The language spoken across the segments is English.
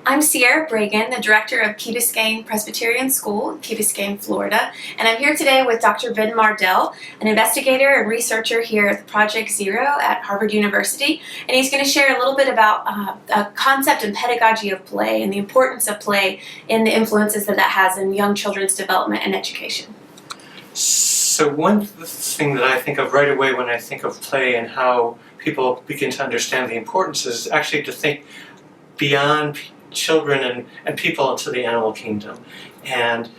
I'm Sierra Bragan, the director of Key Biscayne Presbyterian School in Key Biscayne, Florida, and I'm here today with Dr. Ben Mardell, an investigator and researcher here at Project Zero at Harvard University, and he's going to share a little bit about a concept and pedagogy of play and the importance of play in the influences that has in young children's development and education. So one thing that I think of right away when I think of play and how people begin to understand the importance is actually to think beyond children and people into the animal kingdom. And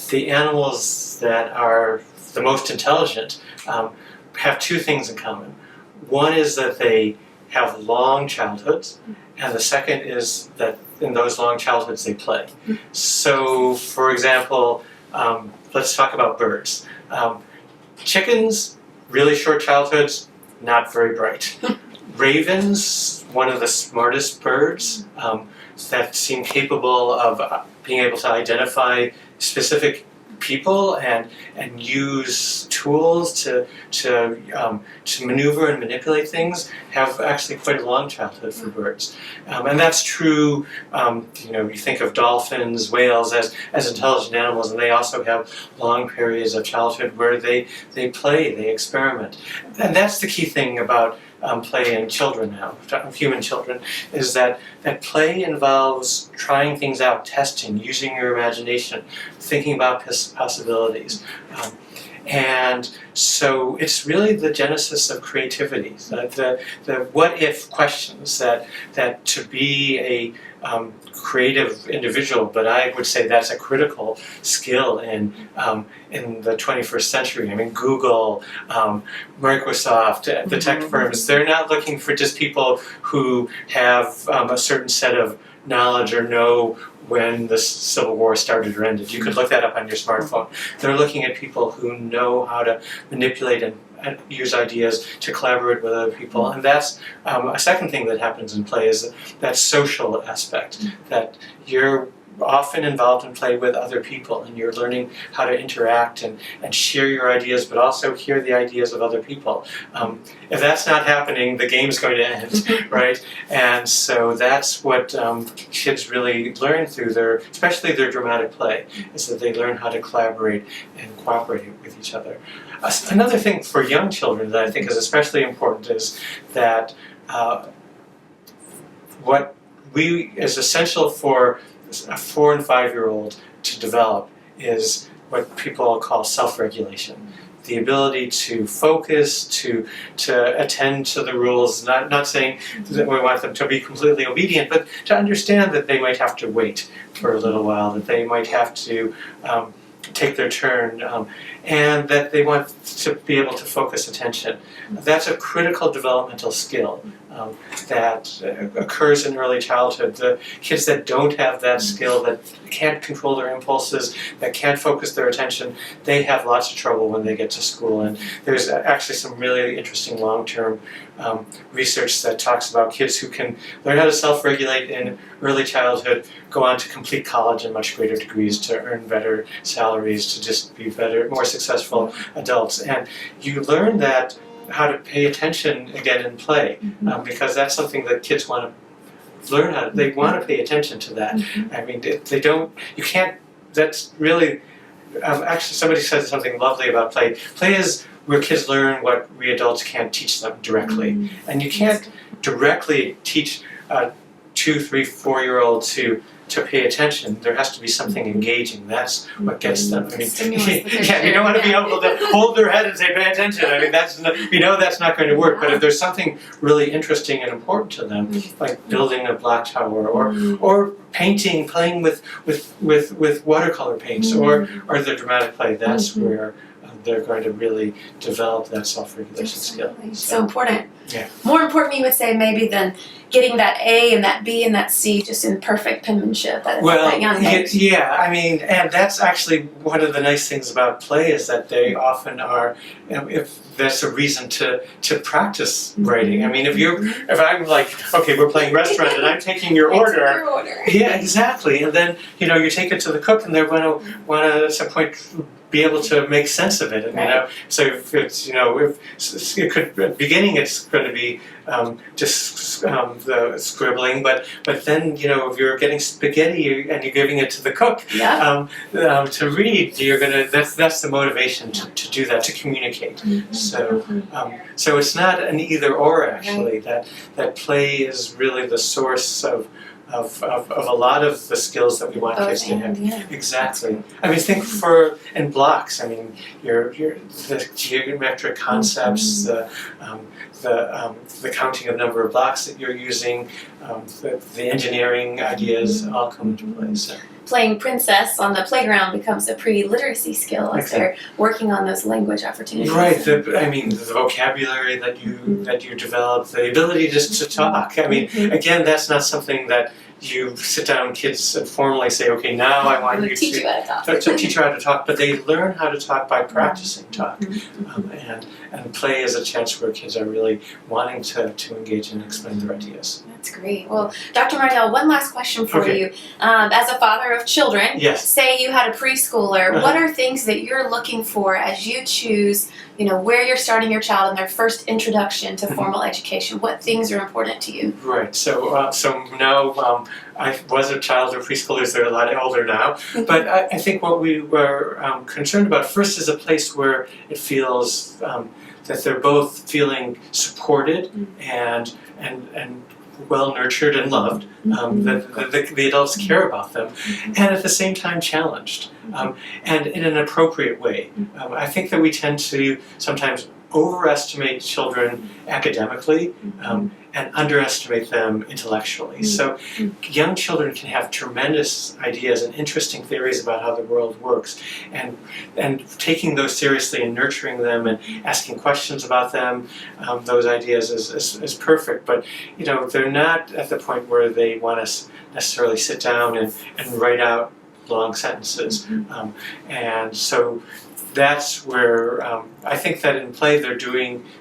the animals that are the most intelligent have two things in common. One is that they have long childhoods, and the second is that in those long childhoods they play. So, for example, let's talk about birds. Chickens, really short childhoods, not very bright. Ravens, one of the smartest birds, that seem capable of being able to identify specific people and use tools to maneuver and manipulate things, have actually quite a long childhood for birds. And that's true, you think of dolphins, whales as intelligent animals, and they also have long periods of childhood where they play, they experiment. And that's the key thing about play in children now, human children, is that play involves trying things out, testing, using your imagination, thinking about possibilities. And so it's really the genesis of creativity, the what-if questions, that to be a creative individual, but I would say that's a critical skill in the 21st century. I mean, Google, Microsoft, the tech firms, they're not looking for just people who have a certain set of knowledge or know when the Civil War started or ended. You could look that up on your smartphone. They're looking at people who know how to manipulate and use ideas to collaborate with other people. And that's a second thing that happens in play, is that social aspect, that you're often involved in play with other people, and you're learning how to interact and share your ideas, but also hear the ideas of other people. If that's not happening, the game's going to end, right? And so that's what kids really learn through especially their dramatic play, is that they learn how to collaborate and cooperate with each other. Another thing for young children that I think is especially important is that what is essential for a 4- and 5-year-old to develop is what people call self-regulation. The ability to focus, to attend to the rules, not saying that we want them to be completely obedient, but to understand that they might have to wait for a little while, that they might have to take their turn, and that they want to be able to focus attention. That's a critical developmental skill that occurs in early childhood. The kids that don't have that skill, that can't control their impulses, that can't focus their attention, they have lots of trouble when they get to school. And there's actually some really interesting long-term research that talks about kids who can learn how to self-regulate in early childhood, go on to complete college in much greater degrees, to earn better salaries, to just be better, more successful adults. And you learn that how to pay attention again in play, because that's something that kids want to learn how to, they want to pay attention to that. I mean, they don't, you can't, that's really, actually somebody said something lovely about play. Play is where kids learn what we adults can't teach them directly. And you can't directly teach a 2-, 3-, 4-year-old to pay attention. There has to be something engaging. That's what gets them. I mean, yeah, you don't want to be able to hold their head and say, pay attention. I mean, that's not, that's not going to work. But if there's something really interesting and important to them, like building a black tower, or painting, playing with watercolor paints, or the dramatic play, that's where they're going to really develop that self-regulation skill. So important. Yeah. More important, you would say, maybe, than getting that A and that B and that C just in perfect penmanship at that young age. Yeah, I mean, and that's actually one of the nice things about play, is that they often are, if that's a reason to practice writing. I mean, if I'm like, okay, we're playing restaurant and I'm taking your order. Yeah, exactly. And then, you take it to the cook, and they're going to want to, at some point, be able to make sense of it. And, so if it's, if it could, at the beginning it's going to be just the scribbling, but then if you're getting spaghetti and you're giving it to the cook to read, you're gonna that's the motivation to do that, to communicate. So it's not an either or actually. That play is really the source of a lot of the skills that we want kids to have. Exactly. I mean, think in blocks. I mean, the geometric concepts, the counting of number of blocks that you're using, the engineering ideas all come into play. So. Playing princess on the playground becomes a pre-literacy skill as they're working on those language opportunities. Right. The vocabulary that you develop, the ability just to talk. I mean, again, that's not something that you sit down kids and formally say, okay, now I want you to teach you how to talk, but they learn how to talk by practicing talk. And play is a chance where kids are really wanting to engage and explain their ideas. That's great. Well, Dr. Mardell, one last question for you. As a father of children, say you had a preschooler, what are things that you're looking for as you choose, where you're starting your child in their first introduction to formal education? What things are important to you? Right. So now I was a child of preschoolers. They're a lot older now. But I think what we were concerned about first is a place where it feels that they're both feeling supported and well nurtured and loved, that the adults care about them, and at the same time challenged, and in an appropriate way. I think that we tend to sometimes overestimate children academically and underestimate them intellectually. So young children can have tremendous ideas and interesting theories about how the world works, and taking those seriously and nurturing them and asking questions about them, those ideas is perfect. But they're not at the point where they want to necessarily sit down and write out long sentences, and so that's where I think that in play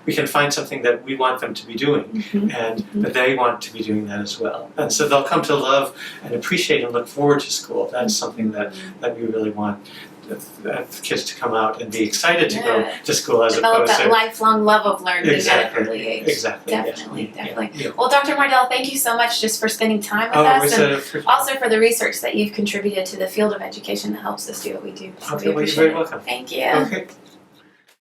we can find something that we want them to be doing, and that they want to be doing that as well. And so they'll come to love and appreciate and look forward to school. That's something that we really want kids to come out and be excited to go to school as develop opposed that to lifelong love of learning at an early age. Exactly. Definitely. Yeah. Well, Dr. Mardell, thank you so much just for spending time with us, and also for the research that you've contributed to the field of education that helps us do what we do. So you're very welcome. Thank you. Okay.